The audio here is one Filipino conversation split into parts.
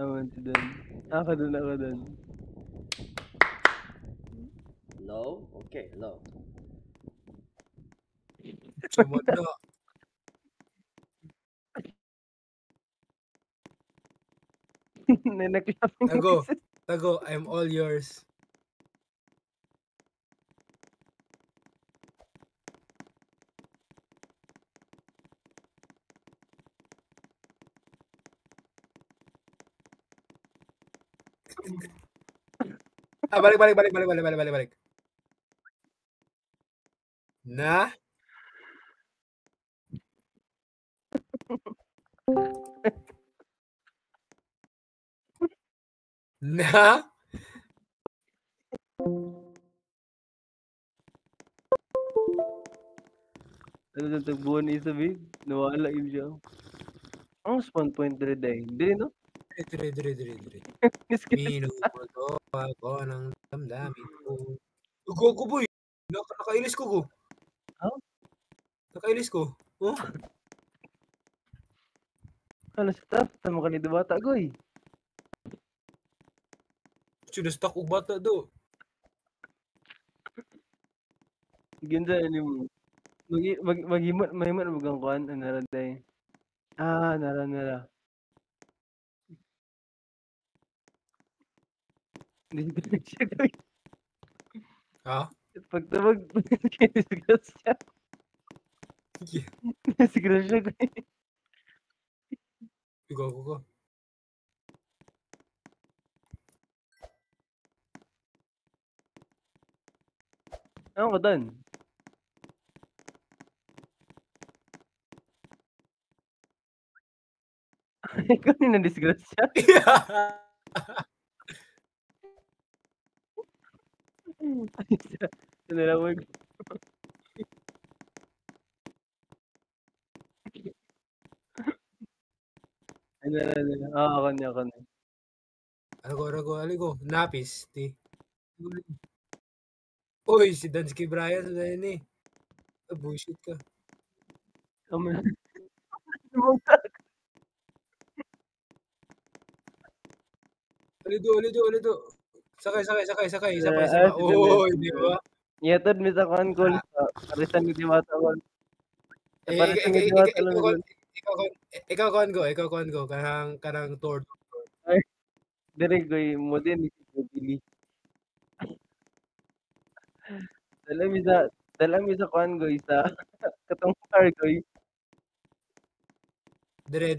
Naman si Don. Ako dun, ako dun. Hello? Okay, hello. Sumod na. Nanaklapping Tago. Tago, I'm all yours. Balik. Na? Na? Ano natagbuhan ni Isabel? Nawala yun siya. Ang spawn point dire day. Dire no? Dire. Excuse. Minuto ako ng damdamin ko. Gogo boy. Nakailis ko go. Ha? Nakailis ko. Oh? Ano staff? Tama ka ni Dibata, goy. Sinastak og bata do. Ginsa ni mo. Maghimot magang kuan ano ra day. Nara. Hindi ko na siya goy. Ha? Pagtawag disgrasya siya. Disgrasya siya goy. Gogo ko. Ano ka doon? Ikaw ni na-disgrasya? Nalawag. Ano. Ako na. Aligo. Napis. Ti. Uy, si Dansky Bryan na yun eh. Bullshit ka. Alido. Sakay. Isa pa. Uy, di ba? Yatod mi sa kuan call sa Parisan ni Diwata ko. Ikaw kuan go. Kanang tour. Dire goy mo din bili. Dala mi sa kuan goy sa katong car goy. Dire.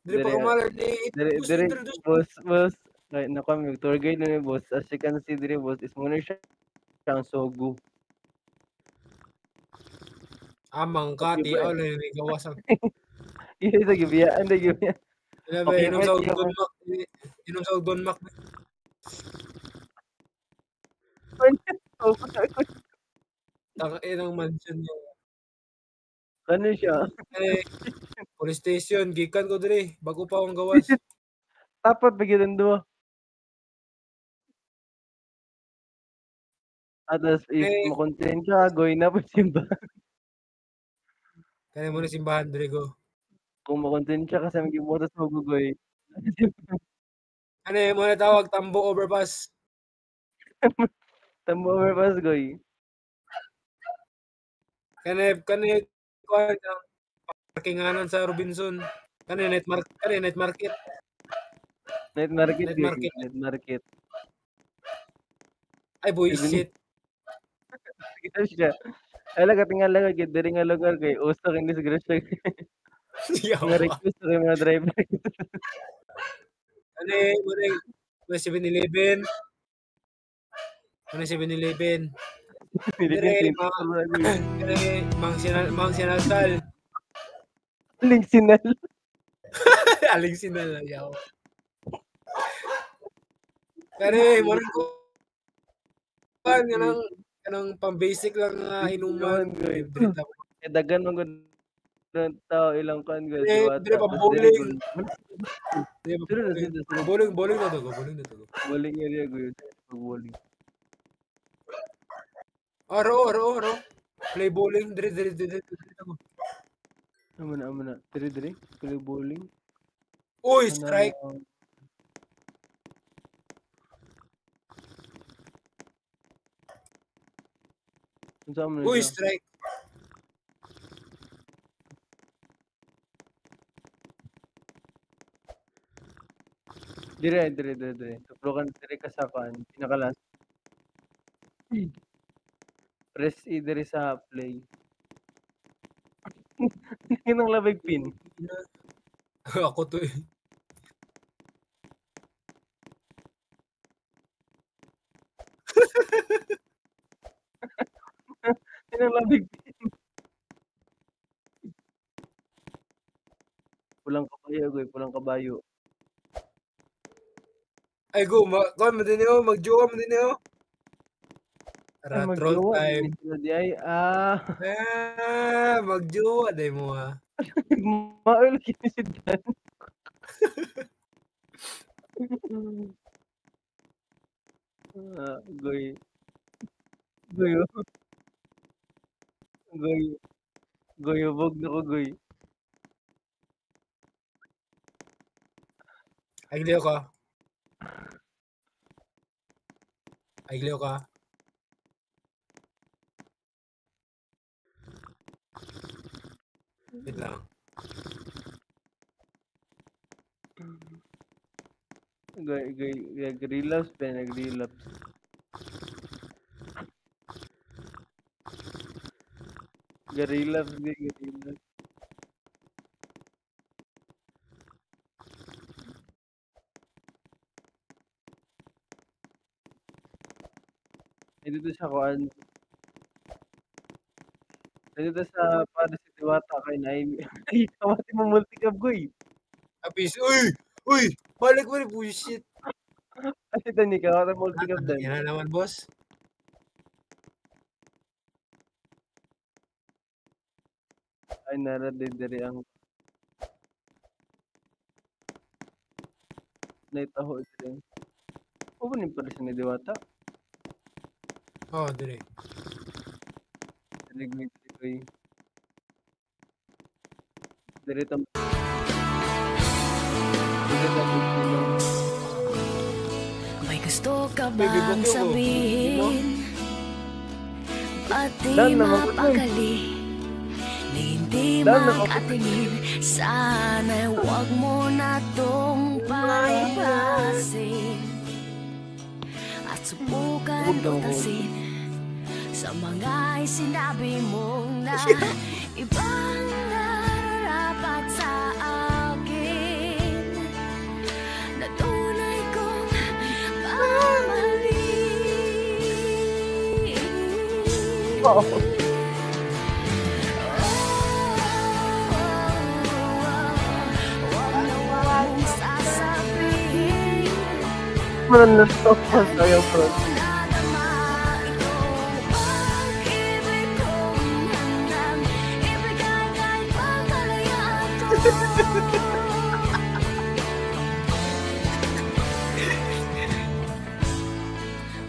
Dire pa kumalat ni introduce. Boss. Ay, nakuha mi tour guide na ni boss. As you can see dire boss is muna siya ang Sogu. Amang kati aw na ni gawasan. Iya sa gibiyaan na gibiya. Inom sa Don Mac. Inang mansion niya. Ano siya? Police station, gikan ko dire. Bago pa akong gawas. Tapat bigyan do. Atas if makontent ka, goy na po simba. Kaya mo na simbahan dire go. Kung makontent ka kasi magibutas mo gugoy. Ano mo na tawag Tambo Overpass. Tambo overpass goy. Kani kuan parkinganan sa Robinson. Kani night market. Night market. Ay bullshit. Kita siya. Ala katingal lang gid diri nga lugar kay usto kini sa grasya. Nga request sa mga driver. Ano may 7-Eleven. Ano 7-Eleven? Dire Mang Sinalsal. Aling sinal yaw. Kare mo rin ko kanang pang-basic lang nga inuman. Dagan man gud tao ilang kan gud Dire pa bowling na to. Bowling area gud. Bowling. Aro. Play bowling dire. Amo na. Dire play bowling. Uy, Ano strike. lang. Unsa man Uy, siya? strike. Dire. Tuplukan dire ka sa kuan, pinaka-last. Press E dire sa play. Kinang labig pin. Ako to eh. Kinang labig pin. Pulang kabayo. Ay, go. Kuan mo din yun. Mag-jowa mo din yun. Ay Tara, troll magjowa time. gid sila di ay. Mag-jowa day mo Maul kini si Dan. Goy. Goyo. Goy. Goy, hubog na ko goy. Ay, gliyo ka. Ay, gliyo ka. Wait lang. Nag-relapse pa, nag-relapse. Nag-relapse di, nag-relapse. Dito sa kuan. Dito sa para si Diwata kay na ay kamati mo multi-cab goy. Apis. Uy! Uy! Balik mo rin. Bullshit. Kasi tani ka kamati multi-cab dan. Yan na naman, boss. Ay nara diri ang naitaho diri. O ni para sa ni Diwata. Oh, dire. Ligmit koy. Diri tam. Diri tam bilong. May gusto ka bang sabihin? Pati Dan naman ko, mapakali na hindi Dan naman ko. makatingin. Sana'y huwag mo na tong palipasin at subukan Huwag daw, huwag. utasin sa mga sinabi mong na ibang nararapat sa akin na tunay kong mamahalin. Oo. Huwag na huwag mong sasabihin Man na stop pa sayo bro. nadama itong pag-ibig kong handang ibigay kahit pagkalayaan ko.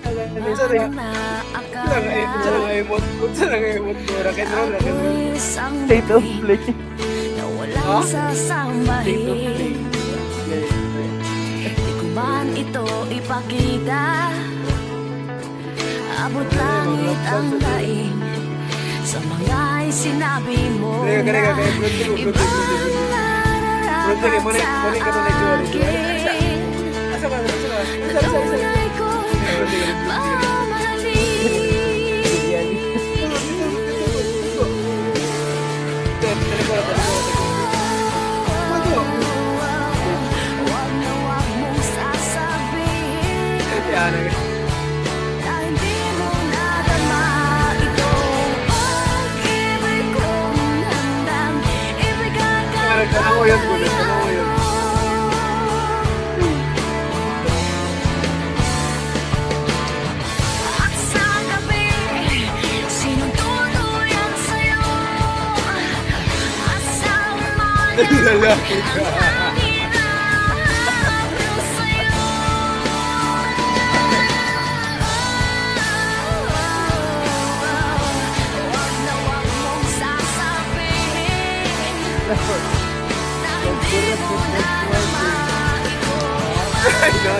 Parang naakala Saan ang emot ko? Rock and roll. ako'y isang State of muti play. na walang State of play. sasambahin. Di ko man ito ipakita, abot langit ang daing sa mga sinabi mo Kaya, na front ibang nararapat Muna sa ka to nag-jowa. akin. Asa ka? Tunay kong mamahalin. Huwag na huwag mong sasabihin na hindi mo nadama itong pag-ibig kong handang ibigay kahit Nagtanaw ko. at sa gabi, sinong tutulong sa'yo? At sa umaga, Lalaki ka. ang hangin na hahablo sa'yo. Huwag na huwag mong sasabihin na hindi mo nadama Ay, no.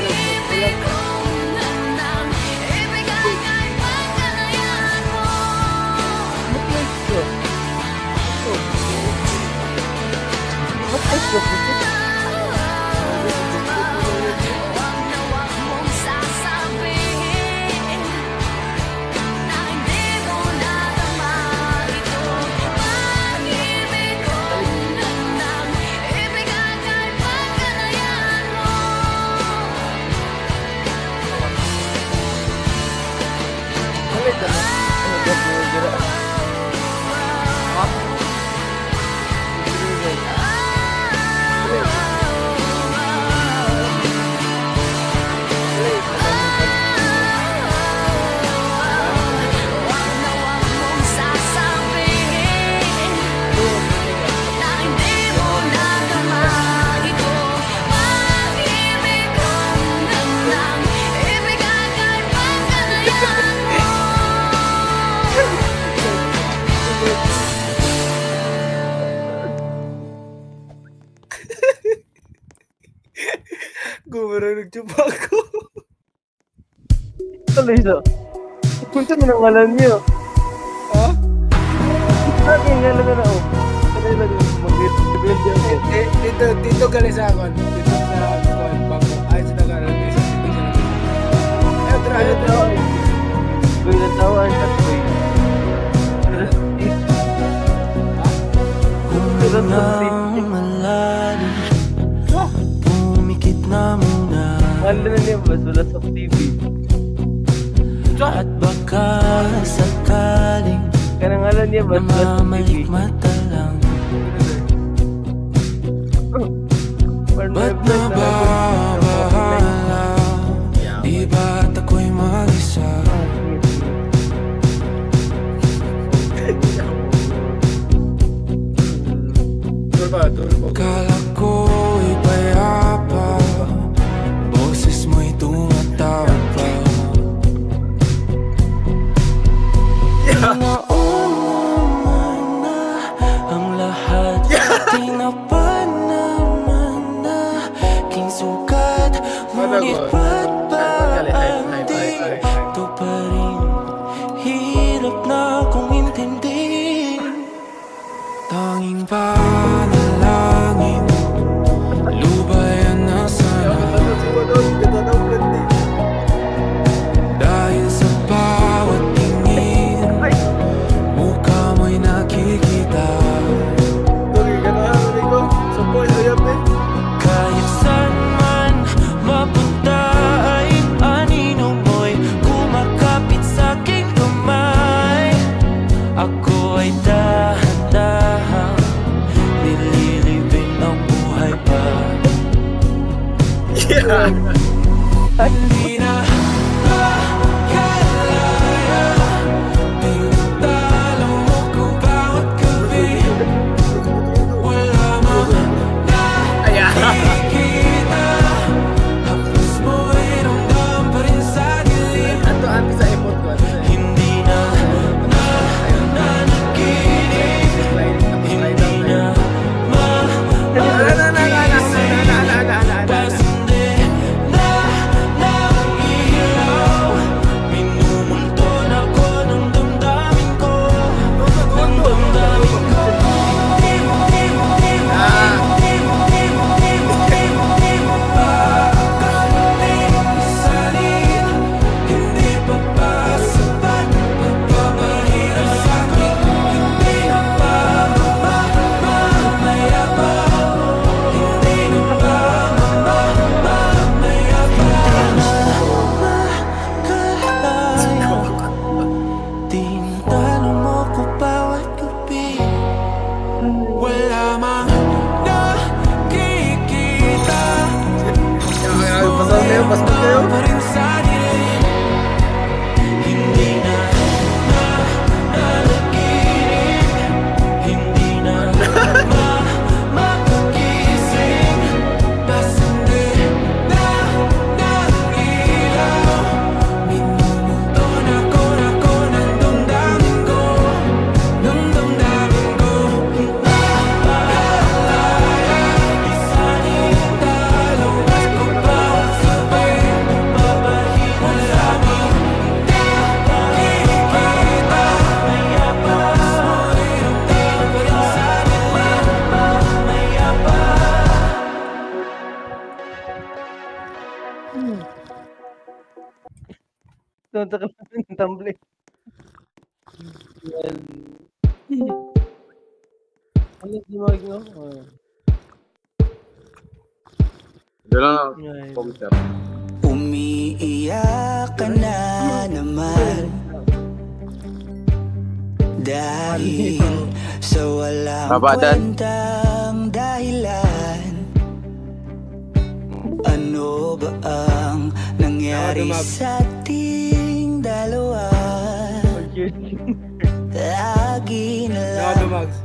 Gumarang nagtsupa ako. Tuloy siya. Punta mo ng ngalan niyo. Ha? Sabi nga lang na ako. Kaya lang mag-build yan eh. Dito galing sa akon. Dito sa akon. Ay, sa nag-aaral niya. Sa dito siya nag-aaral. Ay, try. Kuy, natawan siya, kuy. Malalim, pumikit na muna. Mahal na niya ba? Wala sa TV. At baka sakaling Kaya ngalan niya ba? Wala sa TV. namamalik mata lang. Ba't nababahala? Di ba't ako'y mag-isa? Turbo. Kala ko'y payapa, boses mo'y tumatawag pa. Nauna na ang lahat, tinapanaman na king sukat. Ngunit ba't ba ang dito pa rin? Hirap na kong intindihin. Tanging panalangin, lubayan na sana. Dahil sa bawat tingin, mukha mo'y nakikita. Kahit saan man mapunta ay anino mo'y kumakapit sa'king kamay. Ako ay dahan-dahan nililibing ang buhay pa. Hindi na makalaya, tinatalo mo ko bawat gabi. Wala mang nakikita, hapos mo'y ramdam pa rin sa dilim. Hindi na nanaginip, hindi na mapagising. Pasindi na naiisip soundtrack ng Tumblr. Yan. Ano dumawag mo? Dala Yan. computer. Umiiyak ka na naman dahil sa walang Babadan. kwentang dahilan. Ano ba ang nangyari sa ating dalawa? Lagi na lang Mags.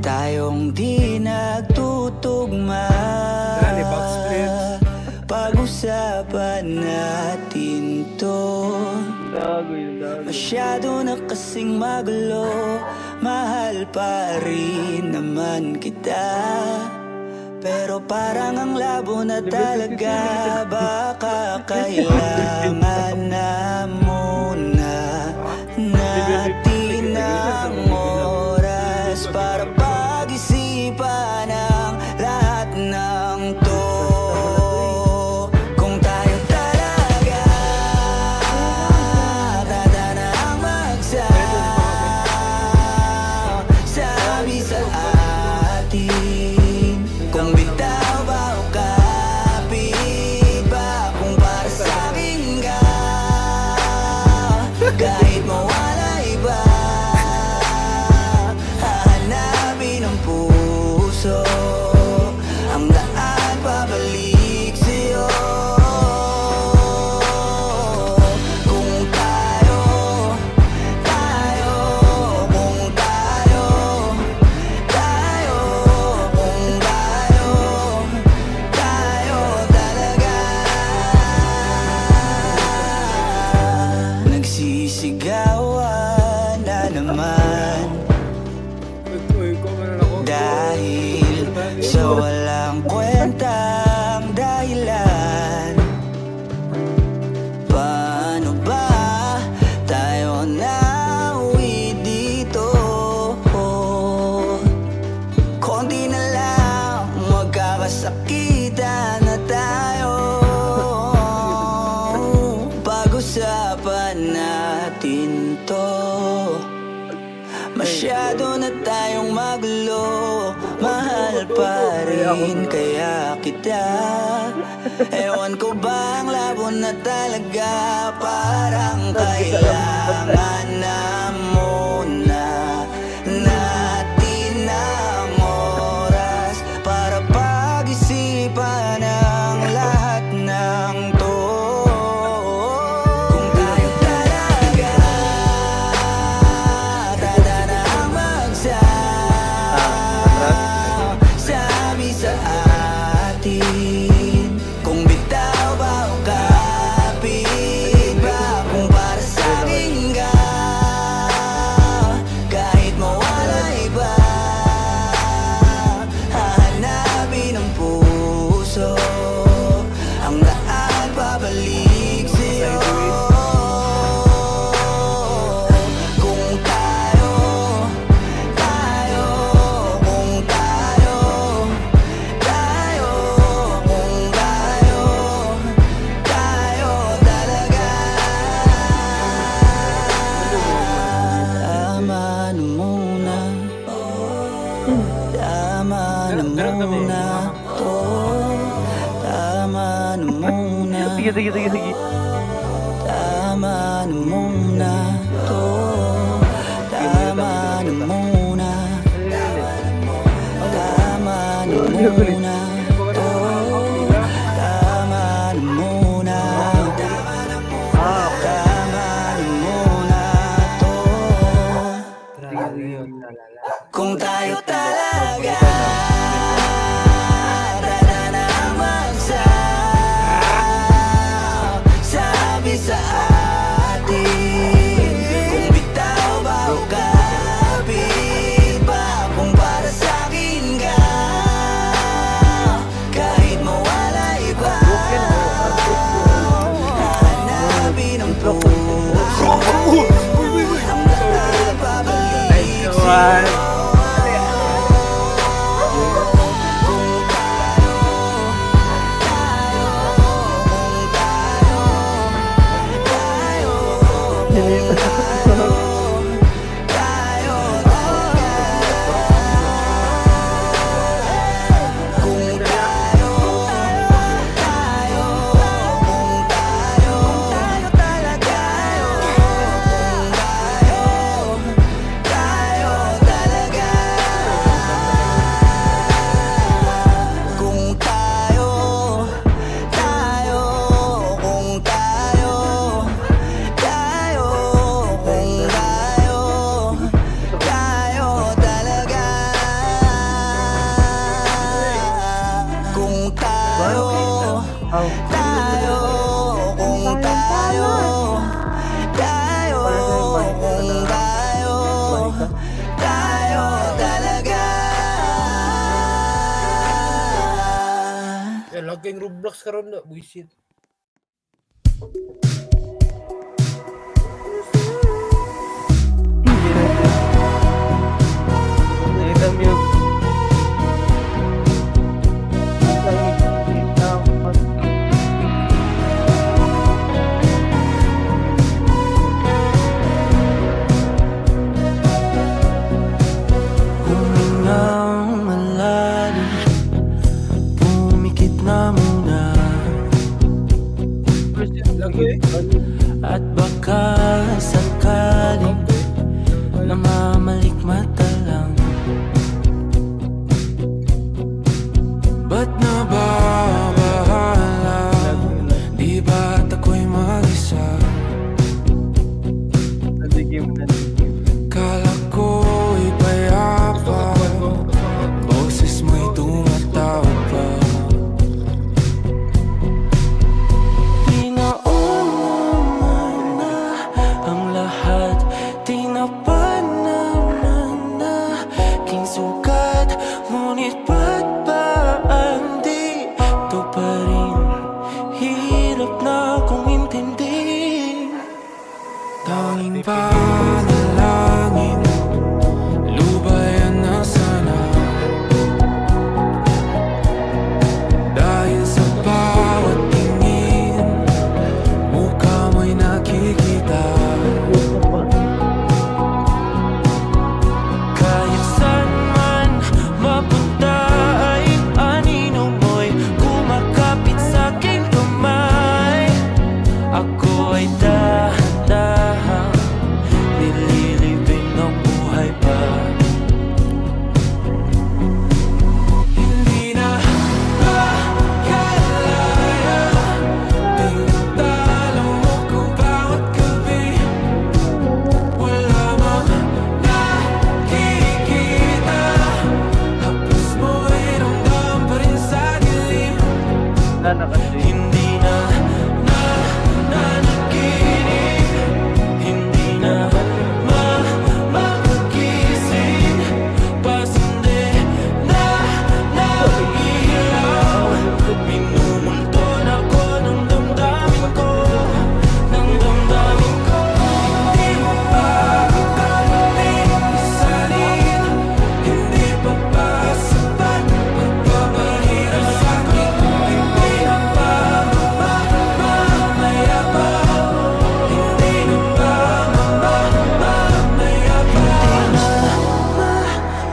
tayong di nagtutugma. Box splits. Pag-usapan natin to. Dago yun, dago. Masyado na kasing magulo, mahal pa rin naman kita. Pero parang ang labo na talaga, baka kailangan na muna natin ang oras para pag-isipan ang lahat ng to. Kung tayo talaga tatanang magsasabi sa atin, kung bitaw ba o kapit ba, kung para sa akin ka, kahit mawala iba, hahanapin ang puso ang daan pabalik sa'yo. Kung tayo, kung tayo, kung tayo talaga. Nagsisigawan na naman Uy, kumanan ako. dahil sa walang kwentang dahilan. Paano ba tayo nauwi dito? Konti na lang magkakasakitan na tayo. Pag-usapan natin to. Masyado na tayong magulo, mahal pa rin kaya kita. Ewan ko ba ang labo na talaga, parang kailangan na muna natin ang oras para pag-isipan ang lahat ng to. Kung tayo talaga tatanang magsasabi sa atin, kung bitaw ba o kapit ba, kung para sa akin ka, kahit mawala iba, hahanapin ang puso ang daan pabalik sa'yo. Kung tayo, kung tayo, kung tayo talaga. Tama na muna, tama na muna to. Tama na muna, Sige, sige, sige, sige. tama na muna to. Tama na muna, tama na muna to. Tama na muna, tama na muna to. Tralala yun, tralala. Kung tayo talaga tatanang magsasabi sa atin, kung bitaw ba o kapit ba, kung para sa akin ka, kahit mawala iba, hahanapin ang puso ang daan pabalik sa'yo. Kung tayo Laging Roblox karon na, buisit. At baka sakaling namamalikmata lang. Ba't nababahala? Di ba't ako'y mag-isa? Kala ko'y payapa, boses mo'y tumatawag pa. Panalangin, lubayan na sana. Dahil sa bawat tingin, mukha mo'y nakikita. Kahit saan man mapunta ay anino mo'y kumakapit sa'king kamay. Ako ay dahan-dahan nililibing ng buhay pa. Hindi na makalaya, tinatalo mo ko bawat gabi. Wala mang nakikita, hapos mo'y ramdam pa rin sa dilim. Hindi na nanaginip, hindi na magising, pasindi na nailaw. Minumulton ako ng damdamin ko, ng damdamin ko. Hindi mo pa kalisalin, hindi pa ba sapat pagpapahirap sa'kin? Hindi na ba mamamaya pa? Hindi na ba mamamaya pa?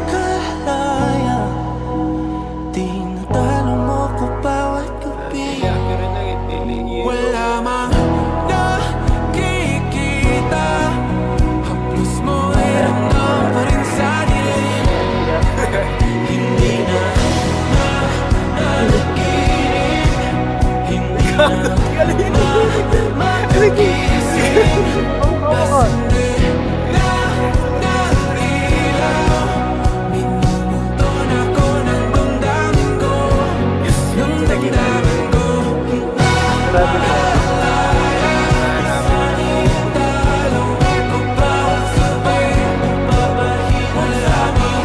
Makalaya, tinatalo mo ko bawat gabi. Wala mang nakikita, haplos mo ay ramdam pa rin sa dilim. Hindi na nanaginip, hindi na magising, pasindi na nailaw. Minumulton ako ng damdamin ko, ng damdamin ko. Talo ako bawat gabi, babahina lamang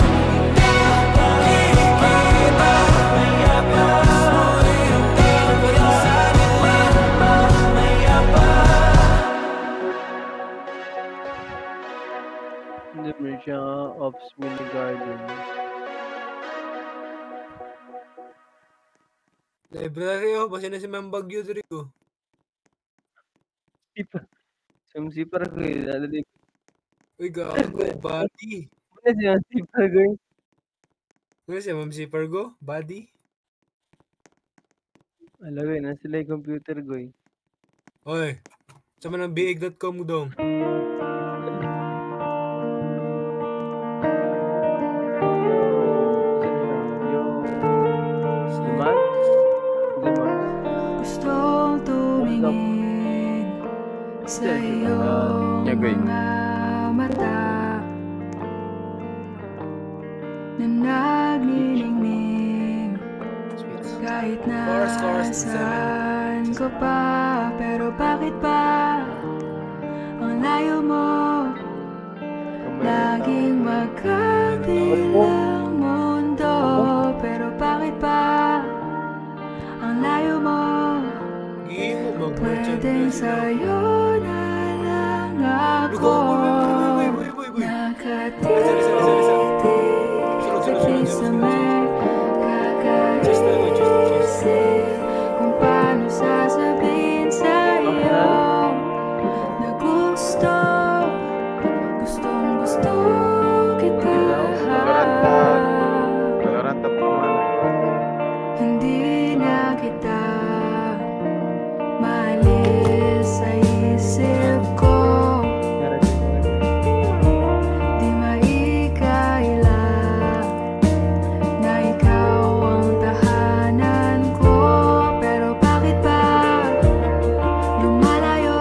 nakikita. Hapos mo'y ramdam pa rin sa dilim. Mamaya pa. The Merchant of Mini Garden. Library basta na si Ma'am Bagyo diri ko. Sumsipar ko eh. Uy, gago, body. Ano siya? Sipar ko eh. Ano siya, Ma'am Sipargo? Body? Alam ko eh. Nasa sila yung computer ko eh. Oy, sama ng biig.com mo dong. Gustong tumingin sa iyong mga mata na nagniningning kahit na Chorus ng 7. Nasaan ko pa, pero bakit ba ang layo mo? Laging magkabilang mundo, pero bakit ba ang layo mo? Hindi mo Pwedeng sa'yo na lang ako nakatitig sa kisame. Kakaisip kung paano sasabihin sa'yo na gustong gusto kita. Nagarantap pa man. Hindi na kita maalis sa isip ko. Di maikaila na ikaw ang tahanan ko. Pero bakit ba lumalayo?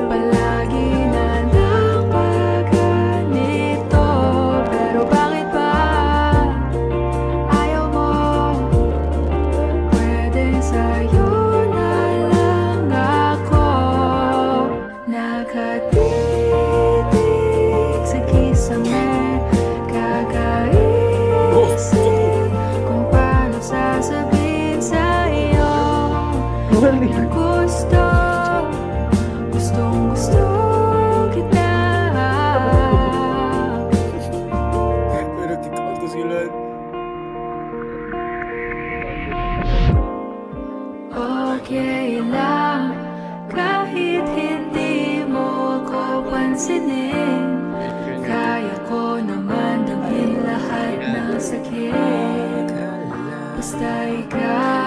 Palagi na lang pagganito. Pero bakit ba ayaw mo? Pwedeng sa'yo na lang ako nakatitig sa kisame. Kakaisip kung paano sasabihin sa'yo na gustong gusto kita. Pero tikot ko sila. Okay lang kahit hindi mo ko pansinin. Kaya ko naman damhin lahat ng sakit. Basta ikaw.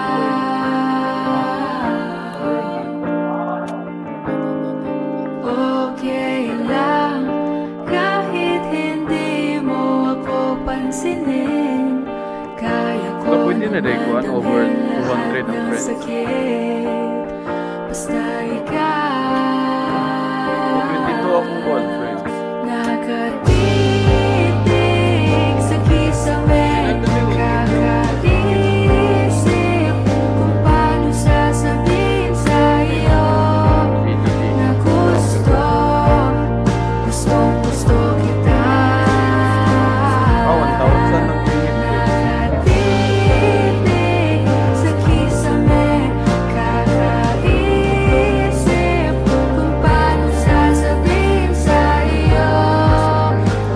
Okay lang kahit hindi mo ako pansinin. Kaya ko So, pwede na rin kuhan, naman over damhin 200 lahat ang ng friends. sakit. Basta ikaw. 22 akong kuhan, friends. Nakatitig sa kisame. Kakaisip kung paano sasabihin sa'yo na gustong kita. 1,000 ang tingin. Nakatitig sa kisame. Kakaisip kung paano sasabihin sa'yo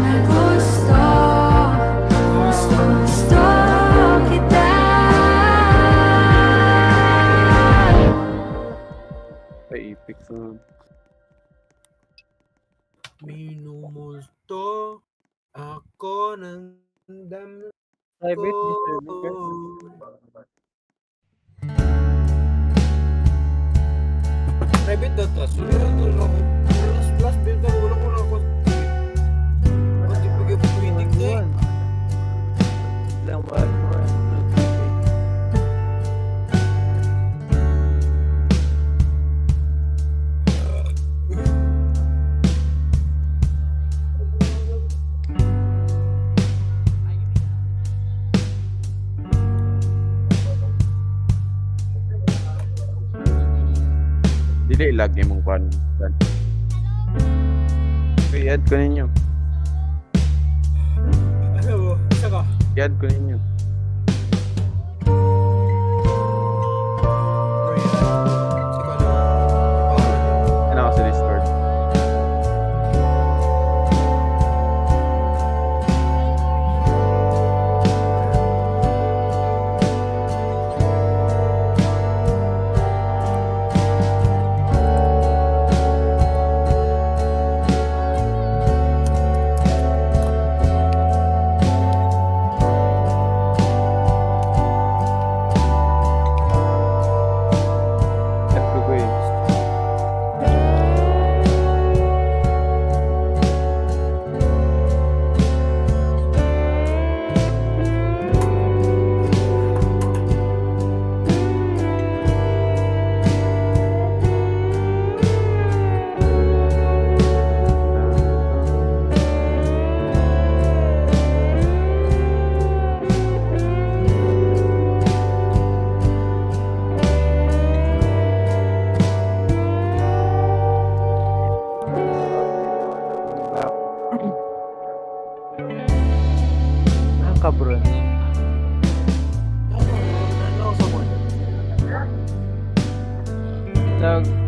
na gustong kita. Ay, epic song. Minumusto ako ng damdamin Private, ko. Private daw to. Sulit ako. Plus, benta ko. Wala ko na ako. Ang tipigay po tuwitig na eh. Lang ba? Dili lagi mong kuhan. I-add ko ninyo. Alam mo, isa ka. I-add ko ninyo. Sika na. Ano ako sa Discord? nag